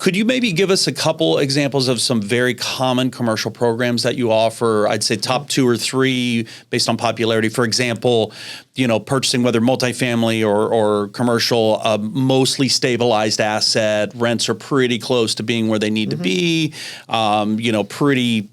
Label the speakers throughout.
Speaker 1: Could you maybe give us a couple examples of some very common commercial programs that you offer? I'd say top 2 or 3 based on popularity. For example, purchasing whether multifamily or commercial, mostly stabilized asset. Rents are pretty close to being where they need to be. Pretty.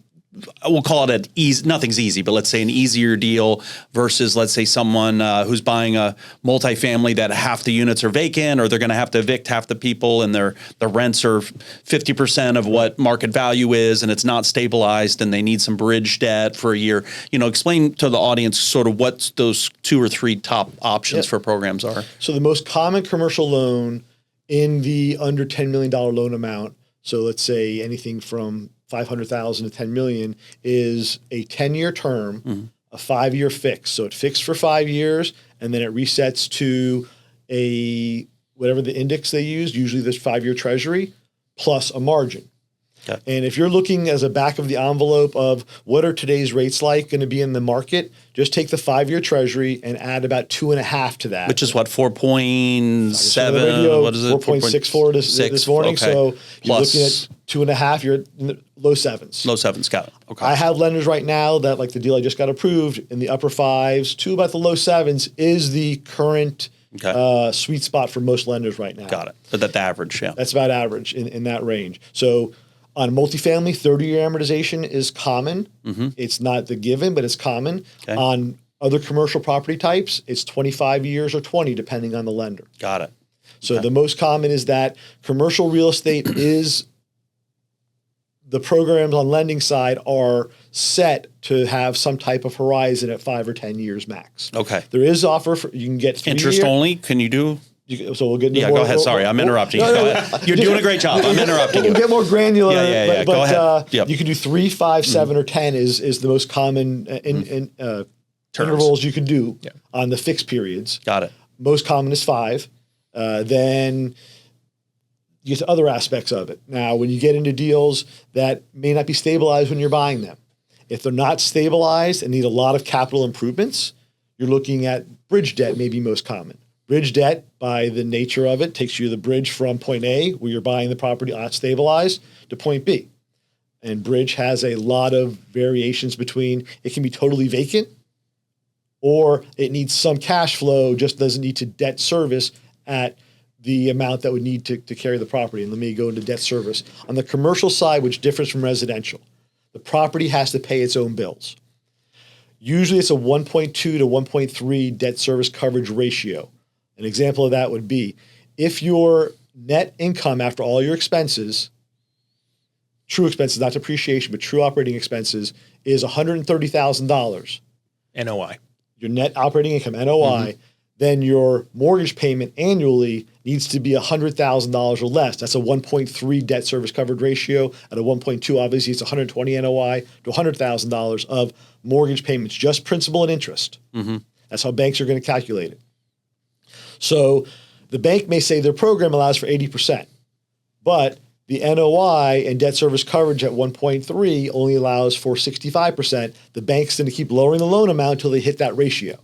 Speaker 1: We'll call it nothing's easy, but let's say an easier deal versus, let's say, someone who's buying a multifamily that half the units are vacant, or they're going to have to evict half the people, and the rents are 50% of what market value is, and it's not stabilized, and they need some bridge debt for a year. Explain to the audience sort of what those 2 or 3 top options for programs are.
Speaker 2: So the most common commercial loan in the under $10 million loan amount, so let's say anything from $500,000 to $10 million, is a 10-year term, a 5-year fix. So it fixed for 5 years, and then it resets to whatever the index they use, usually this 5-year treasury, plus a margin. Okay. And if you're looking as a back of the envelope of what are today's rates like going to be in the market, just take the 5-year treasury and add about 2.5 to that.
Speaker 1: Which is what, 4.7? What is it?
Speaker 2: 4.64 this morning.
Speaker 1: Okay.
Speaker 2: So you're looking at 2.5, you're in the low 7s.
Speaker 1: Low 7s, got it. Okay.
Speaker 2: I have lenders right now that, like the deal I just got approved, in the upper 5s to about the low 7s is the current sweet spot for most lenders right now.
Speaker 1: Got it. But that's average, yeah.
Speaker 2: That's about average in that range. So on multifamily, 30-year amortization is common. It's not the given, but it's common. Okay. On other commercial property types, it's 25 years or 20, depending on the lender.
Speaker 1: Got it.
Speaker 2: So the most common is that commercial real estate is the programs on lending side are set to have some type of horizon at 5 or 10 years max.
Speaker 1: Okay.
Speaker 2: There is offer for, you can get 3
Speaker 1: interest
Speaker 2: year.
Speaker 1: Only. Can you do?
Speaker 2: So we'll get into
Speaker 1: go ahead. Sorry, I'm interrupting you. Go ahead. You're doing a great job. I'm interrupting you.
Speaker 2: We'll get more granular.
Speaker 1: Yeah.
Speaker 2: But
Speaker 1: go ahead.
Speaker 2: You can do 3, 5, 7, or 10 is the most common intervals you can do on the fixed periods.
Speaker 1: Got it.
Speaker 2: Most common is 5. Then you get to other aspects of it. Now, when you get into deals that may not be stabilized when you're buying them, if they're not stabilized and need a lot of capital improvements, you're looking at bridge debt, maybe most common. Bridge debt, by the nature of it, takes you the bridge from point A, where you're buying the property not stabilized, to point B. And bridge has a lot of variations between it can be totally vacant, or it needs some cash flow, just doesn't need to debt service at the amount that would need to carry the property. And let me go into debt service. On the commercial side, which differs from residential, the property has to pay its own bills. Usually it's a 1.2 to 1.3 debt service coverage ratio. An example of that would be if your net income after all your expenses, true expenses, not depreciation, but true operating expenses, is $130,000.
Speaker 1: NOI.
Speaker 2: Your net operating income, NOI, then your mortgage payment annually needs to be $100,000 or less. That's a 1.3 debt service coverage ratio. At a 1.2, obviously, it's 120 NOI to $100,000 of mortgage payments, just principal and interest. That's how banks are going to calculate it. So the bank may say their program allows for 80%, but the NOI and debt service coverage at 1.3 only allows for 65%. The bank's going to keep lowering the loan amount until they hit that ratio.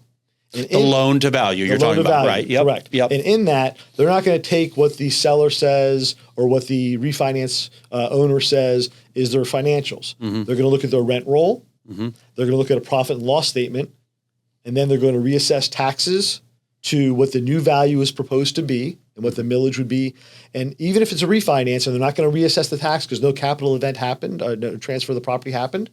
Speaker 2: And
Speaker 1: the loan to value you're talking about, right?
Speaker 2: Yep. Correct.
Speaker 1: Yep.
Speaker 2: And in that, they're not going to take what the seller says or what the refinance owner says is their financials. They're going to look at their rent roll. They're going to look at a profit and loss statement, and then they're going to reassess taxes to what the new value is proposed to be and what the millage would be. And even if it's a refinance and they're not going to reassess the tax because no capital event happened, no transfer of the property happened,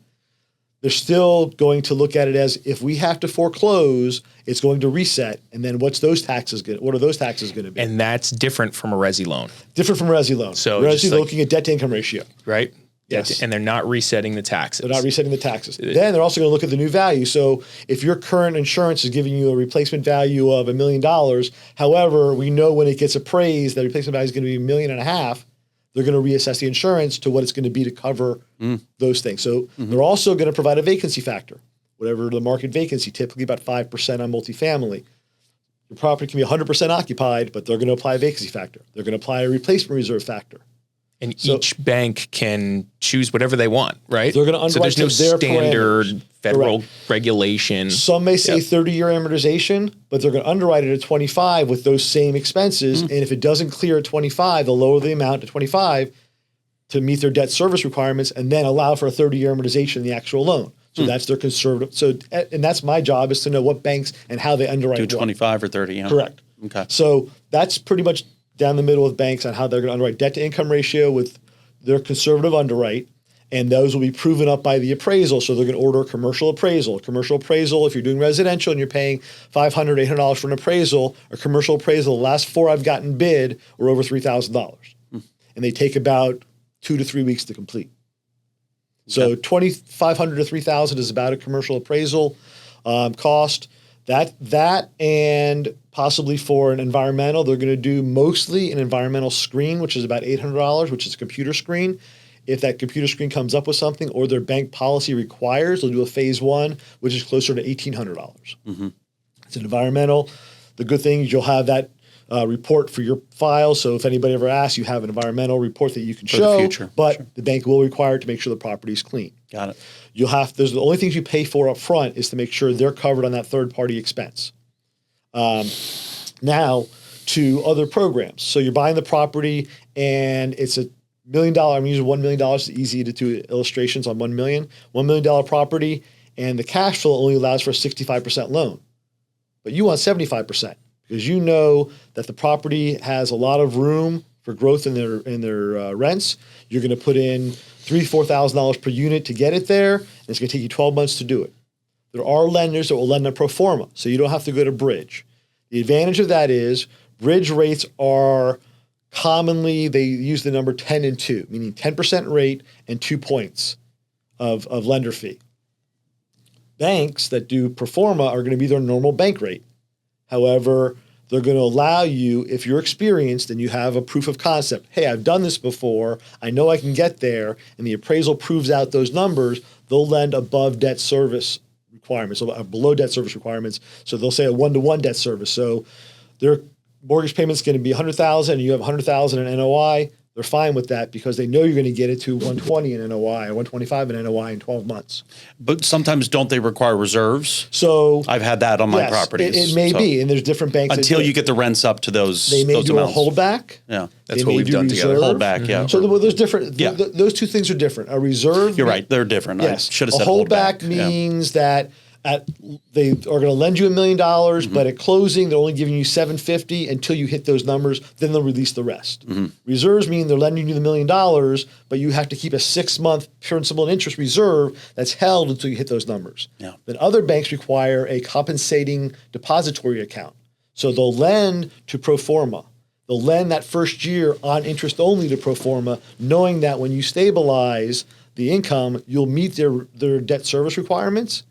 Speaker 2: they're still going to look at it as if we have to foreclose, it's going to reset. And then what are those taxes going to be?
Speaker 3: And that's different from a resi loan.
Speaker 2: Different from a resi loan.
Speaker 3: So
Speaker 2: resi looking at debt to income ratio.
Speaker 3: Right?
Speaker 2: Yes.
Speaker 3: And they're not resetting the taxes.
Speaker 2: They're not resetting the taxes. Then they're also going to look at the new value. So if your current insurance is giving you a replacement value of $1 million, however, we know when it gets appraised, that replacement value is going to be $1.5 million, they're going to reassess the insurance to what it's going to be to cover those things. So they're also going to provide a vacancy factor, whatever the market vacancy, typically about 5% on multifamily. Your property can be 100% occupied, but they're going to apply a vacancy factor. They're going to apply a replacement reserve factor.
Speaker 3: And each bank can choose whatever they want, right?
Speaker 2: They're going to underwrite
Speaker 3: so there's no
Speaker 2: their
Speaker 3: standard
Speaker 2: parameters.
Speaker 3: federal
Speaker 2: Correct.
Speaker 3: regulation.
Speaker 2: Some may say 30-year amortization, but they're going to underwrite it at 25 with those same expenses. And if it doesn't clear at 25, they'll lower the amount to 25. to meet their debt service requirements and then allow for a 30-year amortization in the actual loan. So that's their conservative. So, and that's my job, is to know what banks and how they underwrite.
Speaker 1: Do 25 or 30. Yeah.
Speaker 2: Correct.
Speaker 1: Okay.
Speaker 2: So that's pretty much down the middle with banks on how they're going to underwrite debt to income ratio with their conservative underwrite. And those will be proven up by the appraisal. So they're going to order a commercial appraisal. A commercial appraisal, if you're doing residential and you're paying $500, $800 for an appraisal, a commercial appraisal, the last 4 I've gotten bid were over $3,000. And they take about 2 to 3 weeks to complete. So $2,500 to $3,000 is about a commercial appraisal cost. That and possibly for an environmental, they're going to do mostly an environmental screen, which is about $800, which is a computer screen. If that computer screen comes up with something or their bank policy requires, they'll do a phase 1, which is closer to $1,800. It's an environmental. The good thing is you'll have that report for your file. So if anybody ever asks, you have an environmental report that you can show.
Speaker 1: The future.
Speaker 2: But the bank will require it to make sure the property is clean.
Speaker 1: Got it.
Speaker 2: There's the only things you pay for up front is to make sure they're covered on that third-party expense. Now to other programs. So you're buying the property and it's $1 million. I'm using $1 million. It's easy to do illustrations on $1 million. $1 million property, and the cash flow only allows for a 65% loan. But you want 75% because you know that the property has a lot of room for growth in their rents. You're going to put in $3,000 to $4,000 per unit to get it there, and it's going to take you 12 months to do it. There are lenders that will lend a pro forma, so you don't have to go to bridge. The advantage of that is bridge rates are commonly, they use the number 10 and 2, meaning 10% rate and 2 points of lender fee. Banks that do pro forma are going to be their normal bank rate. However, they're going to allow you, if you're experienced and you have a proof of concept, hey, I've done this before, I know I can get there, and the appraisal proves out those numbers, they'll lend above debt service requirements, so below debt service requirements. So they'll say a 1-to-1 debt service. So their mortgage payment's going to be $100,000 and you have $100,000 in NOI. They're fine with that because they know you're going to get it to $120 in NOI or $125 in NOI in 12 months.
Speaker 1: But sometimes don't they require reserves?
Speaker 2: So
Speaker 1: I've had that on my properties.
Speaker 2: It may be, and there's different banks
Speaker 1: until you get the rents up to those.
Speaker 2: They may
Speaker 1: those
Speaker 2: do
Speaker 1: amounts.
Speaker 2: a holdback.
Speaker 1: Yeah,
Speaker 3: that's what we've done together.
Speaker 1: Holdback, yeah.
Speaker 2: So there's different.
Speaker 1: Yeah.
Speaker 2: Those two things are different. A reserve.
Speaker 1: You're right. They're different.
Speaker 2: Yes.
Speaker 1: I should have said
Speaker 2: a holdback. Means that they are going to lend you $1 million, but at closing they're only giving you $750 until you hit those numbers. Then they'll release the rest. Reserves mean they're lending you the $1 million, but you have to keep a 6-month principal and interest reserve that's held until you hit those numbers.
Speaker 1: Yeah.
Speaker 2: Then other banks require a compensating depository account, so they'll lend to pro forma. They'll lend that first year on interest only to pro forma, knowing that when you stabilize the income, you'll meet their debt service requirements.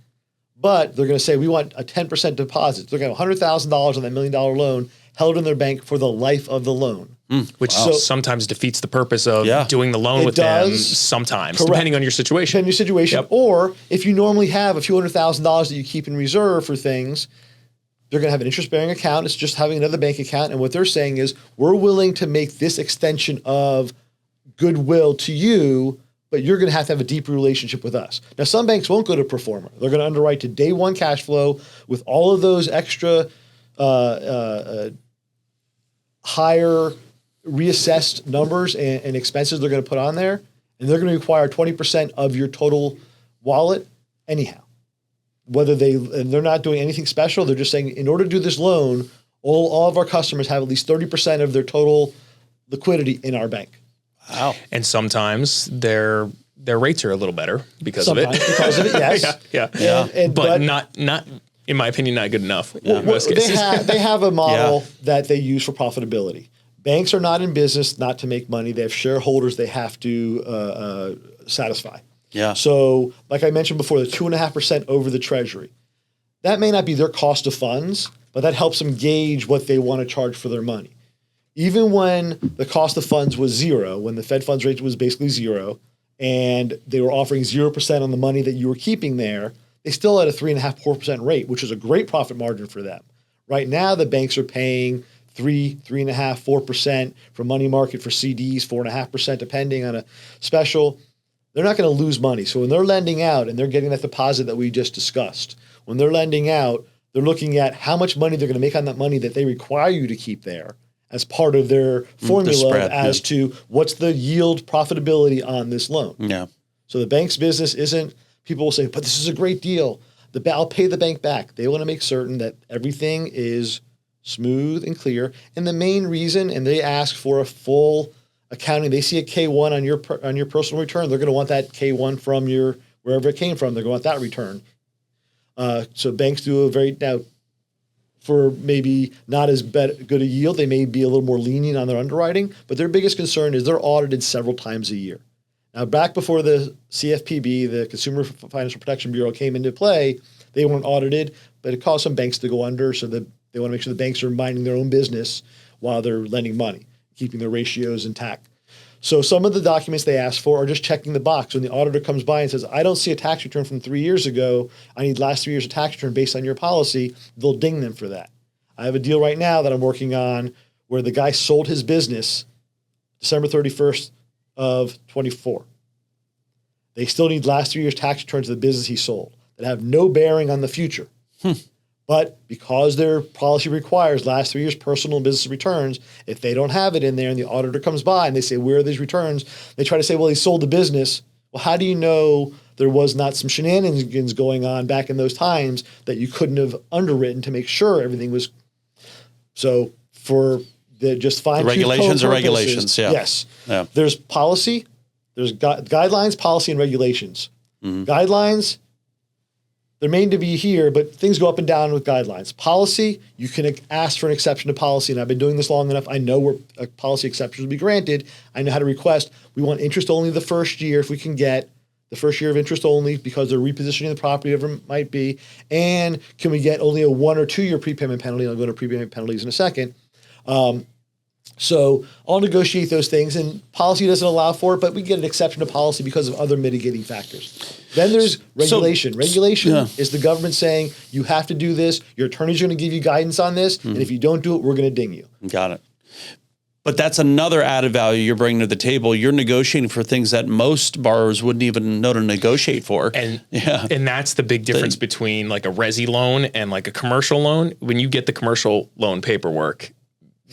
Speaker 2: But they're going to say, we want a 10% deposit. They're going to have $100,000 on that $1 million loan held in their bank for the life of the loan.
Speaker 3: Which sometimes defeats the purpose of doing the loan with them sometimes,
Speaker 2: Correct.
Speaker 3: depending on your situation.
Speaker 2: Depending on your situation.
Speaker 3: Yep.
Speaker 2: Or if you normally have a few $100,000 that you keep in reserve for things, they're going to have an interest-bearing account. It's just having another bank account. And what they're saying is, we're willing to make this extension of goodwill to you, but you're going to have a deeper relationship with us. Now, some banks won't go to pro forma. They're going to underwrite to day one cash flow with all of those extra higher reassessed numbers and expenses they're going to put on there, and they're going to require 20% of your total wallet anyhow. They're not doing anything special. They're just saying, in order to do this loan, all of our customers have at least 30% of their total liquidity in our bank.
Speaker 1: Wow.
Speaker 3: And sometimes their rates are a little better because of it.
Speaker 2: Because of it, yes.
Speaker 3: Yeah. But not in my opinion, not good enough in most cases.
Speaker 2: They have a model that they use for profitability. Banks are not in business not to make money. They have shareholders they have to satisfy.
Speaker 1: Yeah.
Speaker 2: So, like I mentioned before, the 2.5% over the treasury. That may not be their cost of funds, but that helps them gauge what they want to charge for their money. Even when the cost of funds was zero, when the Fed funds rate was basically zero, and they were offering 0% on the money that you were keeping there, they still had a 3.5%, 4% rate, which is a great profit margin for them. Right now, the banks are paying 3.5%, 4% for money market, for CDs, 4.5% depending on a special. They're not going to lose money. So when they're lending out and they're getting that deposit that we just discussed, when they're lending out, they're looking at how much money they're going to make on that money that they require you to keep there, as part of their formula
Speaker 1: spread,
Speaker 2: as to what's the yield profitability on this loan.
Speaker 1: Yeah.
Speaker 2: So the bank's business isn't, people will say, but this is a great deal. I'll pay the bank back. They want to make certain that everything is smooth and clear. And the main reason, and they ask for a full accounting, they see a K1 on your personal return, they're going to want that K1 from your, wherever it came from, they're going to want that return. So banks do now, for maybe not as good a yield, they may be a little more lenient on their underwriting, but their biggest concern is they're audited several times a year. Now, back before the CFPB, the Consumer Financial Protection Bureau, came into play, they weren't audited, but it caused some banks to go under, so that they want to make sure the banks are minding their own business while they're lending money, keeping their ratios intact. So some of the documents they ask for are just checking the box. When the auditor comes by and says, I don't see a tax return from 3 years ago, I need last 3 years of tax return based on your policy, they'll ding them for that. I have a deal right now that I'm working on where the guy sold his business December 31st of 24. They still need last 3 years tax returns of the business he sold that have no bearing on the future. But because their policy requires last 3 years personal and business returns, if they don't have it in there and the auditor comes by and they say, where are these returns? They try to say, well, he sold the business. Well, how do you know there was not some shenanigans going on back in those times that you couldn't have underwritten to make sure everything was? So for the just fine
Speaker 1: regulations are regulations, yeah.
Speaker 2: Yes.
Speaker 1: Yeah.
Speaker 2: There's policy, there's guidelines, policy, and regulations. Guidelines, they're made to be here, but things go up and down with guidelines. Policy, you can ask for an exception to policy, and I've been doing this long enough. I know where a policy exception will be granted. I know how to request. We want interest only the first year if we can get the first year of interest only because they're repositioning the property, whatever it might be. And can we get only a 1 or 2 year prepayment penalty? I'll go to prepayment penalties in a second. So I'll negotiate those things, and policy doesn't allow for it, but we get an exception to policy because of other mitigating factors. Then there's regulation. Regulation is the government saying you have to do this. Your attorney's going to give you guidance on this, and if you don't do it, we're going to ding you.
Speaker 1: Got it. But that's another added value you're bringing to the table. You're negotiating for things that most borrowers wouldn't even know to negotiate for.
Speaker 3: And that's the big difference between like a resi loan and like a commercial loan. When you get the commercial loan paperwork,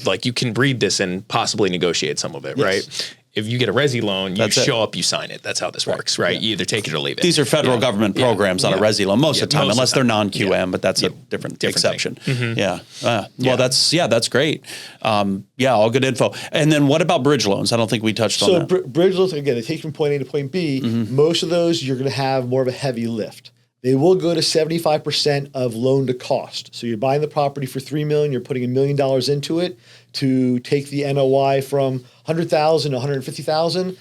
Speaker 3: like you can read this and possibly negotiate some of it, right? If you get a resi loan, you show up, you sign it. That's how this works, right? You either take it or leave it.
Speaker 1: These are federal government programs on a resi loan most of the time, unless they're non-QM, but that's a different exception. Well, that's great. All good info. And then what about bridge loans? I don't think we touched on that.
Speaker 2: So bridge loans, again, they take you from point A to point B. Most of those, you're going to have more of a heavy lift. They will go to 75% of loan to cost. So you're buying the property for $3 million, you're putting $1 million into it to take the NOI from $100,000 to $150,000.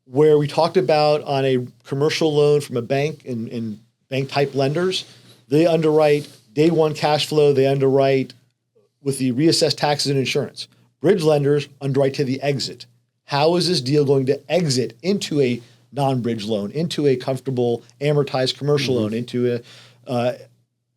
Speaker 2: Where we talked about on a commercial loan from a bank and bank type lenders, they underwrite day one cash flow, they underwrite with the reassessed taxes and insurance. Bridge lenders underwrite to the exit. How is this deal going to exit into a non-bridge loan, into a comfortable amortized commercial loan, into a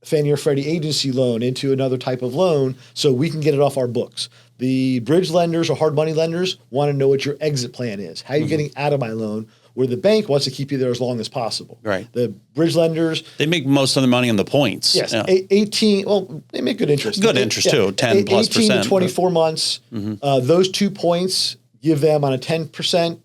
Speaker 2: Fannie or Freddie agency loan, into another type of loan, so we can get it off our books. The bridge lenders or hard money lenders want to know what your exit plan is. How are you getting out of my loan? Where the bank wants to keep you there as long as possible. Right. The bridge lenders,
Speaker 1: they make most of the money on the points.
Speaker 2: Yes, 18. Well, they make good interest.
Speaker 1: Good interest too, 10 plus
Speaker 2: 18 to 24 months. Those 2 points give them on a 10%.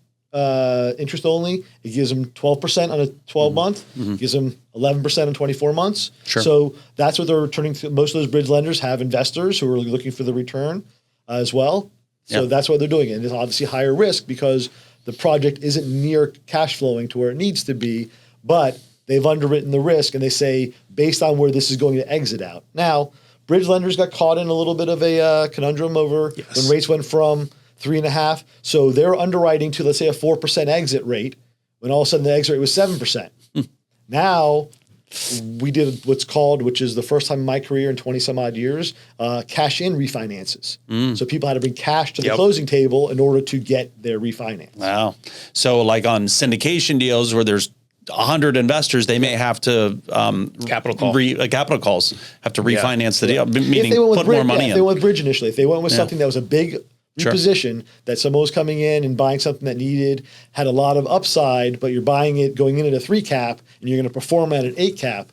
Speaker 2: Interest only, it gives them 12% on a 12 month, gives them 11% on 24 months. Sure. So that's what they're returning to. Most of those bridge lenders have investors who are looking for the return as well. So that's why they're doing it. And it's obviously higher risk because the project isn't near cash flowing to where it needs to be, but they've underwritten the risk and they say, based on where this is going to exit out. Now, bridge lenders got caught in a little bit of a conundrum over when rates went from 3.5. So they're underwriting to, let's say, a 4% exit rate when all of a sudden the exit rate was 7%. Now we did what's called, which is the first time in my career in 20 some odd years, cash in refinances. So people had to bring cash to the closing table in order to get their refinance.
Speaker 1: Wow. So like on syndication deals where there's 100 investors, they may have to capital calls have to refinance the deal, meaning put more money in.
Speaker 2: If they went with bridge initially, if they went with something that was a big reposition, that someone was coming in and buying something that had a lot of upside, but you're buying it going in at a 3 cap and you're going to perform at an 8 cap,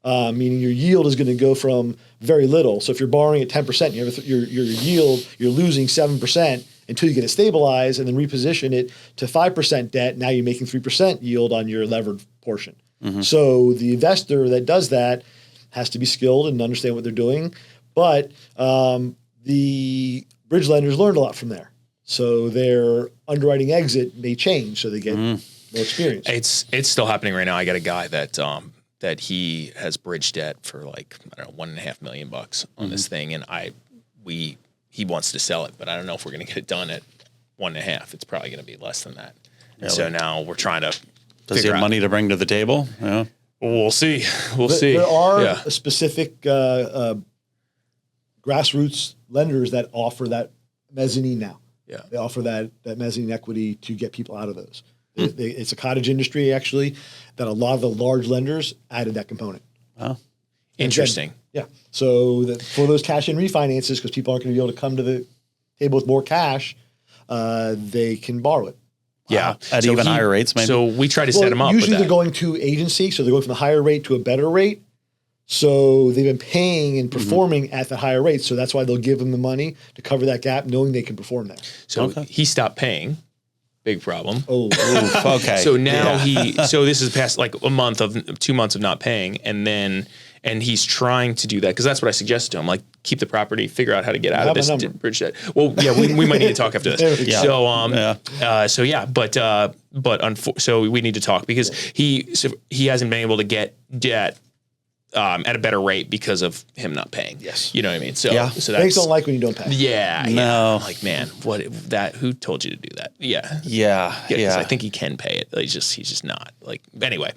Speaker 2: meaning your yield is going to go from very little. So if you're borrowing at 10%, your yield, you're losing 7% until you get it stabilized and then reposition it to 5% debt. Now you're making 3% yield on your levered portion. So the investor that does that has to be skilled and understand what they're doing. But the bridge lenders learned a lot from there. So their underwriting exit may change, so they get more experience.
Speaker 3: It's still happening right now. I got a guy that that he has bridge debt for like, I don't know, $1.5 million on this thing, and he wants to sell it, but I don't know if we're going to get it done at 1.5. It's probably going to be less than that. And so now we're trying to.
Speaker 1: Does he have money to bring to the table? Yeah.
Speaker 3: We'll see. We'll see.
Speaker 2: There are specific grassroots lenders that offer that mezzanine now.
Speaker 3: Yeah.
Speaker 2: They offer that mezzanine equity to get people out of those. It's a cottage industry, actually, that a lot of the large lenders added that component.
Speaker 1: Oh,
Speaker 3: interesting.
Speaker 2: Yeah. So for those cash in refinances, because people aren't going to be able to come to the table with more cash, they can borrow it.
Speaker 3: Yeah.
Speaker 1: At even higher rates, maybe.
Speaker 3: So we try to set them up.
Speaker 2: Usually
Speaker 3: with
Speaker 2: they're going to agency, so they're going from the higher rate to a better rate. So they've been paying and performing at the higher rate. So that's why they'll give them the money to cover that gap, knowing they can perform there.
Speaker 3: So he stopped paying. Big problem.
Speaker 2: Oh,
Speaker 1: okay.
Speaker 3: So now so this is past like 2 months of not paying. And he's trying to do that because that's what I suggested to him. Like, keep the property, figure out how to get out of this bridge debt. Well, yeah, we might need to talk after this. So we need to talk because he hasn't been able to get debt at a better rate because of him not paying.
Speaker 2: Yes.
Speaker 3: You know what I mean? So that's,
Speaker 2: banks don't like when you don't pay.
Speaker 3: Yeah.
Speaker 1: No.
Speaker 3: Like, man, who told you to do that? Yeah.
Speaker 1: Yeah.
Speaker 3: 'Cause I think he can pay it. He's just not. Like, anyway.